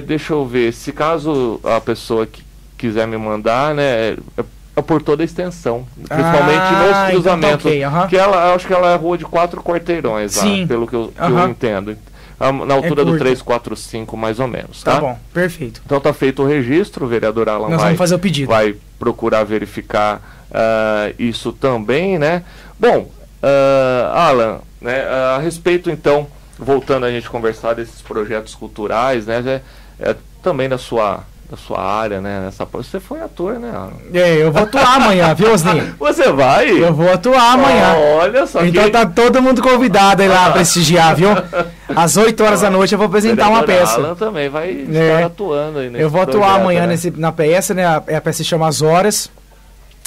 Deixa eu ver, se caso a pessoa que quiser me mandar, né, por toda a extensão, principalmente nos cruzamentos, então tá que acho que ela é rua de 4 quarteirões, lá, pelo que eu entendo, na altura do 345 mais ou menos, tá? Tá bom, perfeito. Então tá feito o registro, o vereador Alan vamos fazer o pedido. Vai procurar verificar isso também, né? Bom, Alan, né, a respeito então, voltando a gente conversar desses projetos culturais, né, também da sua área, né? Você foi ator, né? Eu vou atuar amanhã, viu, Osni? Você vai? Eu vou atuar amanhã. Olha só. Então tá todo mundo convidado aí lá a prestigiar, viu? Às 8 horas da noite eu vou apresentar uma peça. Alan também vai estar atuando aí nesse Eu vou atuar projeto, amanhã né? na peça, né? A peça se chama As Horas.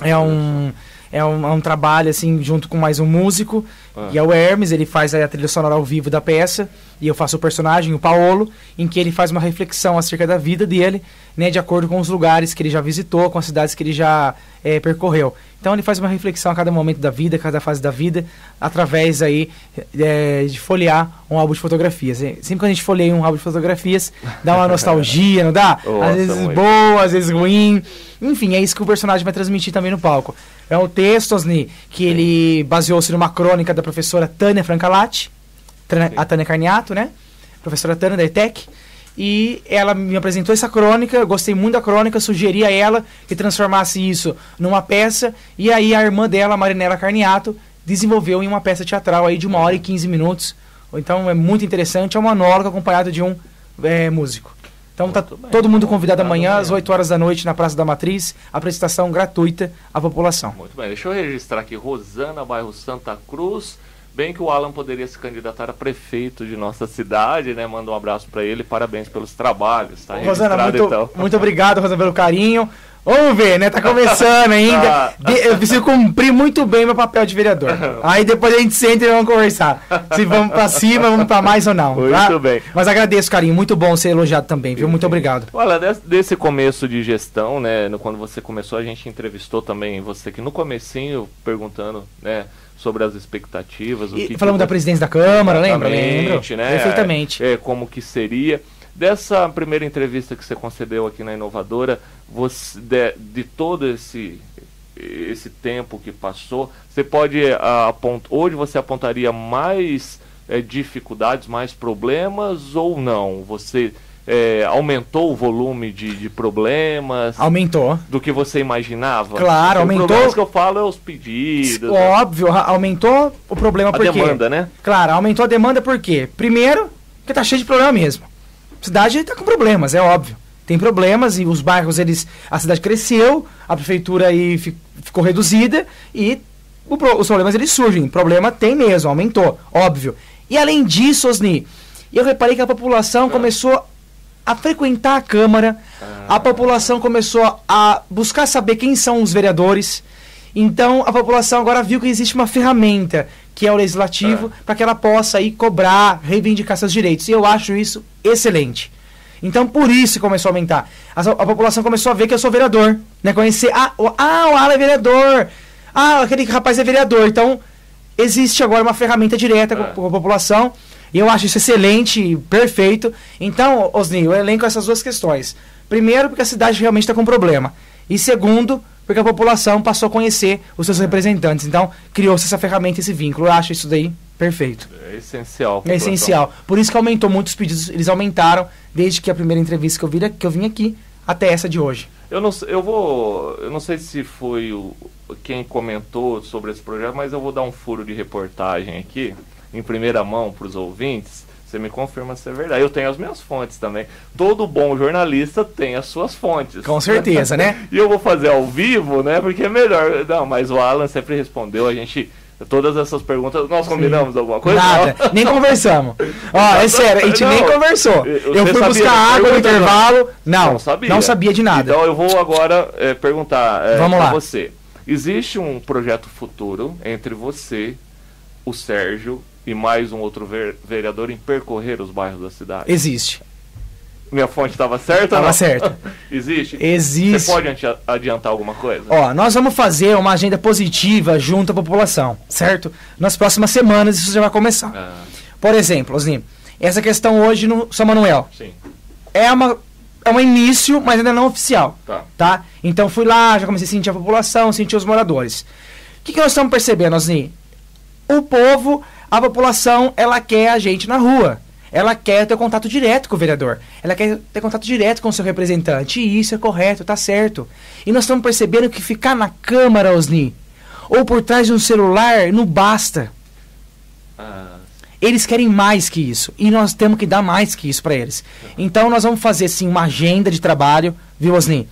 É um trabalho, assim, junto com mais um músico, e é o Hermes, ele faz a trilha sonora ao vivo da peça, e eu faço o personagem, o Paolo, em que ele faz uma reflexão acerca da vida dele, né, de acordo com os lugares que ele já visitou, com as cidades que ele já percorreu. Então ele faz uma reflexão a cada momento da vida, a cada fase da vida, através aí de folhear um álbum de fotografias. Sempre que a gente folheia um álbum de fotografias, dá uma nostalgia, não dá? Às vezes boa, às vezes ruim. Enfim, é isso que o personagem vai transmitir também no palco. É um texto, Osni, que ele baseou-se numa crônica da professora Tânia Francalati, a Tânia Carniato, né? Professora Tânia da ETEC. E ela me apresentou essa crônica, eu gostei muito da crônica, sugeri a ela que transformasse isso numa peça, e aí a irmã dela, Marinela Carniato, desenvolveu em uma peça teatral aí de 1 hora e 15 minutos. Então é muito interessante, é um monólogo acompanhado de um músico. Então tá todo mundo convidado amanhã às 8 horas da noite na Praça da Matriz, apresentação gratuita à população. Muito bem, deixa eu registrar aqui, Rosana, bairro Santa Cruz. Bem que o Alan poderia se candidatar a prefeito de nossa cidade, né? Manda um abraço para ele, parabéns pelos trabalhos, tá? Rosana, muito obrigado, Rosana, pelo carinho. Vamos ver, né? Tá começando ainda. Eu preciso cumprir muito bem meu papel de vereador. Aí depois a gente senta e vamos conversar. Se vamos pra cima, vamos pra mais ou não. Muito bem. Mas agradeço, carinho. Muito bom ser elogiado também, viu? Muito obrigado. Olha, desse começo de gestão, né? Quando você começou, a gente entrevistou também você aqui no comecinho, perguntando, né? Sobre as expectativas. Falamos da presidência da Câmara, lembra? Lembro. Né? Perfeitamente. Como que seria. Dessa primeira entrevista que você concedeu aqui na Inovadora, de todo esse tempo que passou, você pode hoje você apontaria mais dificuldades, mais problemas ou não? Você aumentou o volume de problemas? Aumentou. Do que você imaginava? Claro, aumentou. Os problemas que eu falo é os pedidos. Óbvio, aumentou o problema por quê? A demanda, né? Claro, aumentou a demanda por quê? Primeiro, porque tá cheio de problema mesmo. A cidade tá com problemas, é óbvio. Tem problemas e os bairros, a cidade cresceu, a prefeitura aí ficou reduzida e os problemas eles surgem. Problema tem mesmo, aumentou, óbvio. E além disso, Osni, eu reparei que a população começou a frequentar a Câmara, a população começou a buscar saber quem são os vereadores. Então a população agora viu que existe uma ferramenta, que é o Legislativo, para que ela possa aí cobrar, reivindicar seus direitos. E eu acho isso excelente. Então, por isso começou a aumentar. A população começou a ver que eu sou vereador, né? Conhecer, o Alan é vereador, aquele rapaz é vereador. Então, existe agora uma ferramenta direta com a população, e eu acho isso excelente, perfeito. Então, Osni, eu elenco essas duas questões. Primeiro, porque a cidade realmente está com problema. E segundo, porque a população passou a conhecer os seus representantes. Então, criou-se essa ferramenta, esse vínculo. Eu acho isso daí perfeito. É essencial. É essencial. Por isso que aumentou muito os pedidos. Eles aumentaram desde que a primeira entrevista que eu vim aqui até essa de hoje. Eu não sei se foi quem comentou sobre esse projeto, mas eu vou dar um furo de reportagem aqui, em primeira mão para os ouvintes. Você me confirma se é verdade. Eu tenho as minhas fontes também. Todo bom jornalista tem as suas fontes. Com certeza, né? E eu vou fazer ao vivo, né? Porque é melhor. Não, mas o Alan sempre respondeu. Todas essas perguntas, nós combinamos alguma coisa? Nada, não? Nem conversamos. É sério, a gente nem conversou. Eu fui buscar água no intervalo. Não sabia de nada. Então eu vou agora perguntar para você. Existe um projeto futuro entre você, o Sérgio e mais um outro vereador em percorrer os bairros da cidade? Existe. Minha fonte estava certa? Estava certa. Existe? Existe. Você pode adiantar alguma coisa? Nós vamos fazer uma agenda positiva junto à população, certo? Nas próximas semanas isso já vai começar. Por exemplo, Osni, essa questão hoje no São Manuel. Sim. É um início, mas ainda não oficial. Tá? Então fui lá, já comecei a sentir a população, sentir os moradores. O que nós estamos percebendo, Osni? O povo, a população, ela quer a gente na rua. Ela quer ter contato direto com o vereador. Ela quer ter contato direto com o seu representante. E isso é correto, tá certo. E nós estamos percebendo que ficar na Câmara, Osni, ou por trás de um celular, não basta. Eles querem mais que isso. E nós temos que dar mais que isso para eles. Então nós vamos fazer, sim, uma agenda de trabalho, viu, Osni?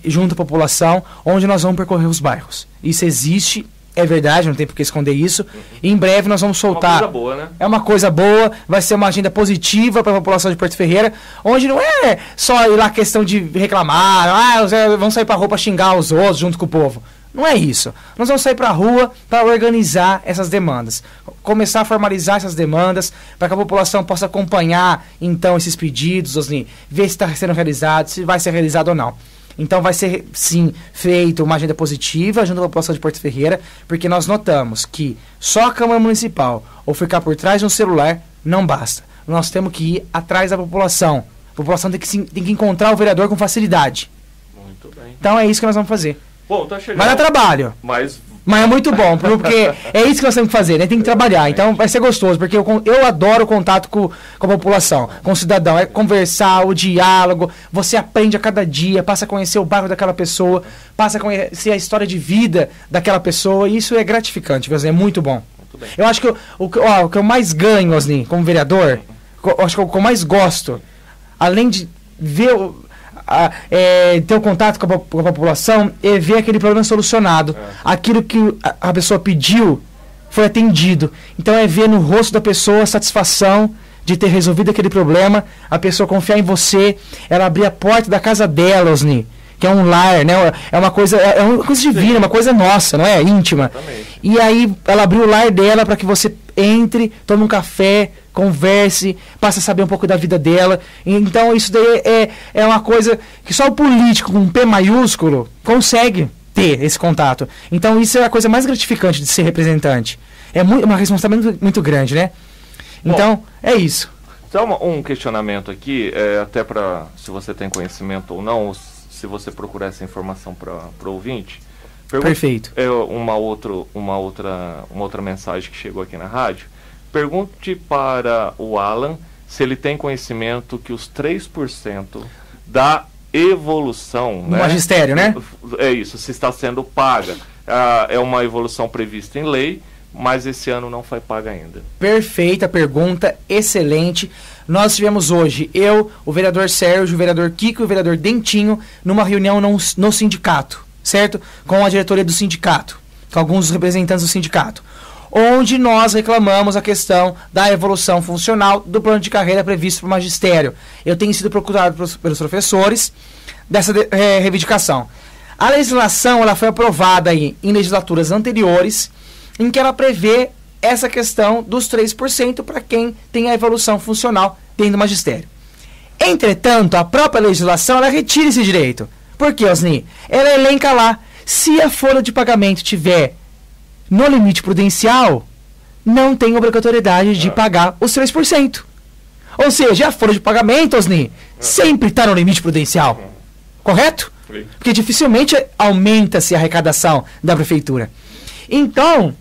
Junto à população, onde nós vamos percorrer os bairros. Isso existe. É verdade, não tem por que esconder isso. E em breve nós vamos soltar. É uma coisa boa, né? É uma coisa boa, vai ser uma agenda positiva para a população de Porto Ferreira, onde não é só ir lá questão de reclamar, vamos sair para a rua para xingar os outros junto com o povo. Não é isso. Nós vamos sair para a rua para organizar essas demandas. Começar a formalizar essas demandas para que a população possa acompanhar, então, esses pedidos, Osni, ver se está sendo realizado, se vai ser realizado ou não. Então vai ser, sim, feita uma agenda positiva junto à população de Porto Ferreira, porque nós notamos que só a Câmara Municipal ou ficar por trás de um celular não basta. Nós temos que ir atrás da população. A população tem que encontrar o vereador com facilidade. Muito bem. Então é isso que nós vamos fazer. Bom, tá chegando. Vai dar trabalho. Mas é muito bom, porque é isso que nós temos que fazer, né? Tem que trabalhar. Então vai ser gostoso, porque eu adoro o contato com a população, com o cidadão. É conversar, o diálogo. Você aprende a cada dia, passa a conhecer o bairro daquela pessoa, passa a conhecer a história de vida daquela pessoa. E isso é gratificante, é muito bom. Muito bem. Eu acho que o que eu mais ganho, Osni, como vereador, acho que o que eu mais gosto, além de ver ter o contato com a população, é ver aquele problema solucionado. Aquilo que a pessoa pediu foi atendido. Então é ver no rosto da pessoa a satisfação de ter resolvido aquele problema, a pessoa confiar em você, ela abrir a porta da casa dela, Osni, que é um lar, né? É uma coisa divina, uma coisa nossa, não é? Íntima. Exatamente. E aí ela abriu o lar dela para que você entre, tome um café, converse, passe a saber um pouco da vida dela. Então isso daí é uma coisa que só o político com um P maiúsculo consegue ter esse contato. Então isso é a coisa mais gratificante de ser representante. É uma responsabilidade muito grande, né? Então, bom, é isso. Então, um questionamento aqui, até para se você tem conhecimento ou não, se você procurar essa informação para o ouvinte. Perfeito. Uma outra mensagem que chegou aqui na rádio. pergunte para o Alan se ele tem conhecimento que os 3% da evolução... No magistério, né? É isso, se está sendo paga. É uma evolução prevista em lei, mas esse ano não foi paga ainda. Perfeita pergunta, excelente. Nós tivemos hoje, eu, o vereador Sérgio, o vereador Kiko e o vereador Dentinho, numa reunião no sindicato, certo? Com a diretoria do sindicato, com alguns representantes do sindicato, onde nós reclamamos a questão da evolução funcional do plano de carreira previsto para o magistério. Eu tenho sido procurado pelos professores dessa reivindicação. A legislação ela foi aprovada aí em legislaturas anteriores, em que ela prevê essa questão dos 3% para quem tem a evolução funcional dentro do magistério. Entretanto, a própria legislação ela retira esse direito. Por quê, Osni? Ela elenca lá, se a folha de pagamento tiver no limite prudencial, não tem obrigatoriedade de pagar os 3%. Ou seja, a folha de pagamento, Osni, sempre está no limite prudencial. Correto? Porque dificilmente aumenta-se a arrecadação da prefeitura. Então,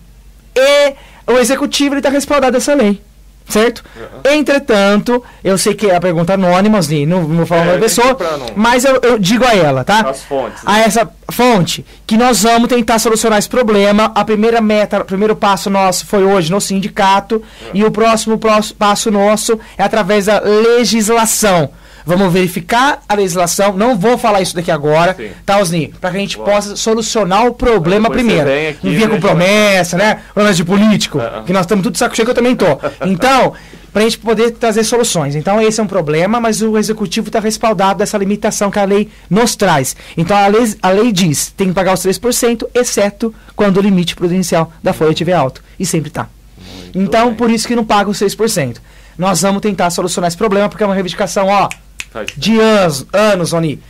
o executivo está respaldado dessa lei, certo? Entretanto, eu sei que é a pergunta anônima, Osni, não vou falar uma pessoa, mas eu digo a ela, tá? As fontes. A essa fonte, que nós vamos tentar solucionar esse problema. A primeira meta, o primeiro passo nosso foi hoje no sindicato, e o próximo passo nosso é através da legislação. Vamos verificar a legislação, não vou falar isso daqui agora, tá, Osni? Para que a gente possa solucionar o problema primeiro. Não vinha com promessa, né? Promessa de político, que nós estamos tudo de saco cheio, que eu também tô. Então, para a gente poder trazer soluções. Então, esse é um problema, mas o executivo está respaldado dessa limitação que a lei nos traz. Então, a lei diz, tem que pagar os 3%, exceto quando o limite prudencial da folha estiver alto. E sempre está. Então, por isso que não paga os 6%. Nós vamos tentar solucionar esse problema, porque é uma reivindicação, de anos,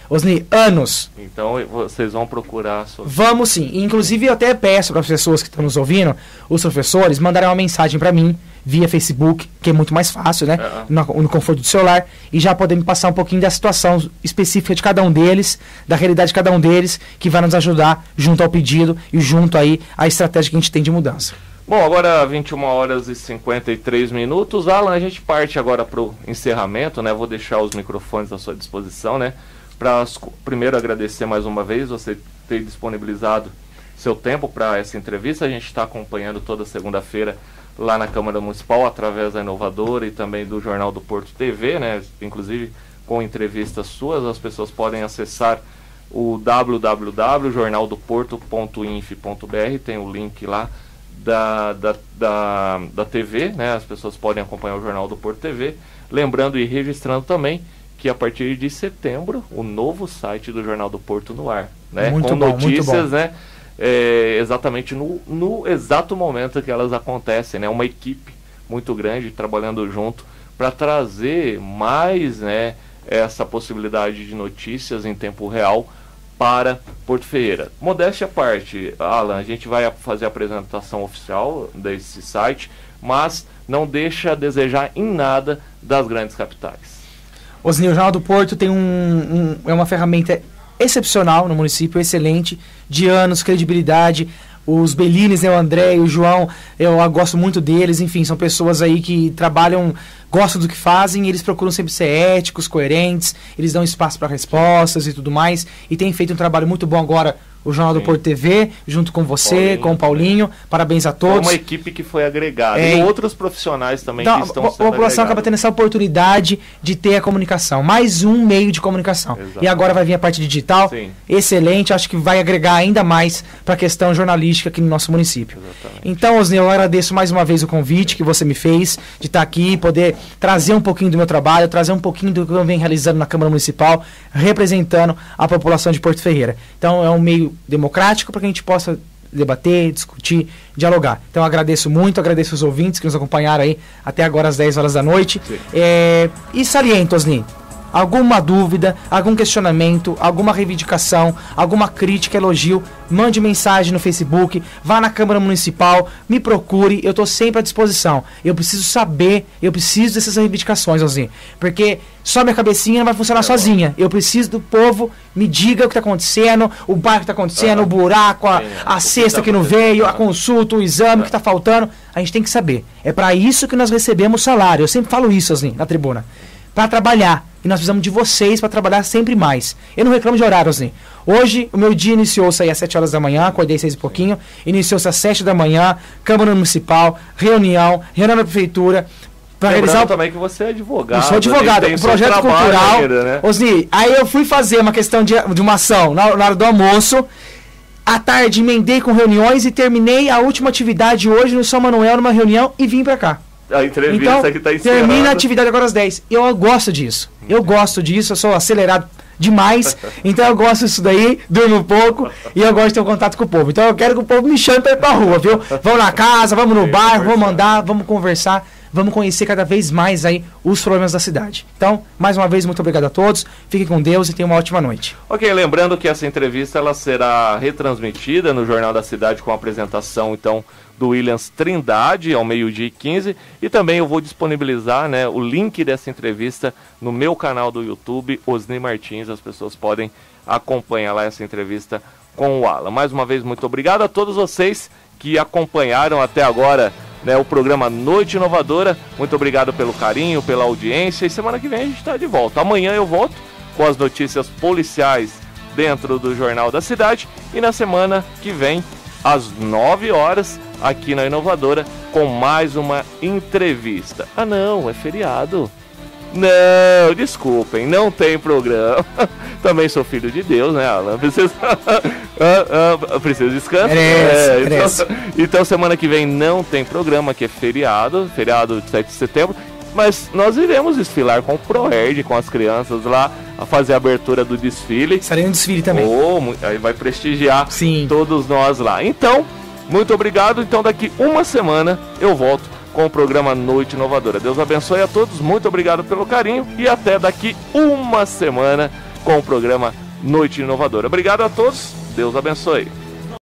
Osni, anos. Então vocês vão procurar... Vamos sim. Inclusive eu até peço para as pessoas que estão nos ouvindo, os professores, mandarem uma mensagem para mim, via Facebook, que é muito mais fácil, né? No conforto do celular, e já poder me passar um pouquinho da situação específica de cada um deles, da realidade de cada um deles, que vai nos ajudar junto ao pedido e junto aí à estratégia que a gente tem de mudança. Bom, agora 21 horas e 53 minutos. Alan, a gente parte agora para o encerramento, né? Vou deixar os microfones à sua disposição, né? Para primeiro agradecer mais uma vez você ter disponibilizado seu tempo para essa entrevista. A gente está acompanhando toda segunda-feira lá na Câmara Municipal, através da Inovadora e também do Jornal do Porto TV, né? Inclusive com entrevistas suas, as pessoas podem acessar o www.jornaldoporto.inf.br, tem o link lá da TV, né? As pessoas podem acompanhar o Jornal do Porto TV. Lembrando e registrando também que a partir de setembro, o novo site do Jornal do Porto no ar, né? Muito com bom, notícias, né? Exatamente no exato momento que elas acontecem, né? Uma equipe muito grande trabalhando junto para trazer mais, né, essa possibilidade de notícias em tempo real para Porto Ferreira. Modéstia à parte, Alan, a gente vai fazer a apresentação oficial desse site, mas não deixa a desejar em nada das grandes capitais. Osni, o Jornal do Porto tem é uma ferramenta excepcional no município, excelente, de anos, credibilidade. Os Belines, né, o André e o João, eu gosto muito deles, enfim, são pessoas aí que trabalham, gostam do que fazem, eles procuram sempre ser éticos, coerentes, eles dão espaço para respostas e tudo mais, e tem feito um trabalho muito bom agora, o Jornal do Porto TV, junto com você, com o Paulinho, parabéns a todos. É uma equipe que foi agregada, e outros profissionais também que estão sendo agregados. A população acaba tendo essa oportunidade de ter a comunicação, mais um meio de comunicação. Exatamente. E agora vai vir a parte digital, excelente, acho que vai agregar ainda mais para a questão jornalística aqui no nosso município. Exatamente. Então, Osni, eu agradeço mais uma vez o convite que você me fez, de estar aqui, poder trazer um pouquinho do meu trabalho, trazer um pouquinho do que eu venho realizando na Câmara Municipal, representando a população de Porto Ferreira. Então, é um meio democrático para que a gente possa debater, discutir, dialogar. Então, agradeço muito, agradeço os ouvintes que nos acompanharam aí até agora às 10 horas da noite. E saliento, Osni, alguma dúvida, algum questionamento, alguma reivindicação, alguma crítica, elogio, mande mensagem no Facebook, vá na Câmara Municipal, me procure, eu estou sempre à disposição. Eu preciso saber, eu preciso dessas reivindicações, Alzinho, porque só minha cabecinha não vai funcionar sozinha. Eu preciso do povo, me diga o que está acontecendo, o bairro que está acontecendo, o buraco, a cesta que não veio, a consulta, o exame que está faltando. A gente tem que saber. É para isso que nós recebemos salário. Eu sempre falo isso, Alzinho, na tribuna. Para trabalhar. E nós precisamos de vocês para trabalhar sempre mais. Eu não reclamo de horário, assim. Hoje, o meu dia iniciou-se aí às 7 horas da manhã, acordei 6 e pouquinho. Iniciou-se às 7 da manhã, Câmara Municipal, reunião na Prefeitura. Para realizar também que você é advogado. Eu sou advogado, o projeto cultural. Ainda, né? Osni, aí eu fui fazer uma questão de uma ação na hora do almoço. À tarde, emendei com reuniões e terminei a última atividade hoje no São Manuel, numa reunião, e vim para cá. A entrevista então, que está encerrando. Termina a atividade agora às 10. Eu gosto disso. Eu gosto disso, eu sou acelerado demais. Então eu gosto disso daí, durmo pouco e eu gosto de ter um contato com o povo. Então eu quero que o povo me chame para ir pra rua, viu? Vamos na casa, vamos no bairro, vamos andar, vamos conversar, vamos conhecer cada vez mais aí os problemas da cidade. Então, mais uma vez, muito obrigado a todos. Fiquem com Deus e tenham uma ótima noite. Ok, lembrando que essa entrevista ela será retransmitida no Jornal da Cidade com a apresentação, então, do Williams Trindade, ao 12h15, e também eu vou disponibilizar, né, o link dessa entrevista no meu canal do YouTube, Osni Martins. As pessoas podem acompanhar lá essa entrevista com o Alan. Mais uma vez, muito obrigado a todos vocês que acompanharam até agora, né, o programa Noite Inovadora. Muito obrigado pelo carinho, pela audiência, e semana que vem a gente está de volta. Amanhã eu volto com as notícias policiais dentro do Jornal da Cidade, e na semana que vem, às 9 horas, aqui na Inovadora, com mais uma entrevista. Ah não, é feriado. Não, desculpem, não tem programa. Também sou filho de Deus, né, Alan? Preciso descansar. Então semana que vem não tem programa, que é feriado de 7 de setembro. Mas nós iremos desfilar com o ProErd, com as crianças lá, a fazer a abertura do desfile. Estarei no desfile também. Aí vai prestigiar Sim. todos nós lá. Então, muito obrigado. Então, daqui uma semana eu volto com o programa Noite Inovadora. Deus abençoe a todos. Muito obrigado pelo carinho. E até daqui uma semana com o programa Noite Inovadora. Obrigado a todos. Deus abençoe.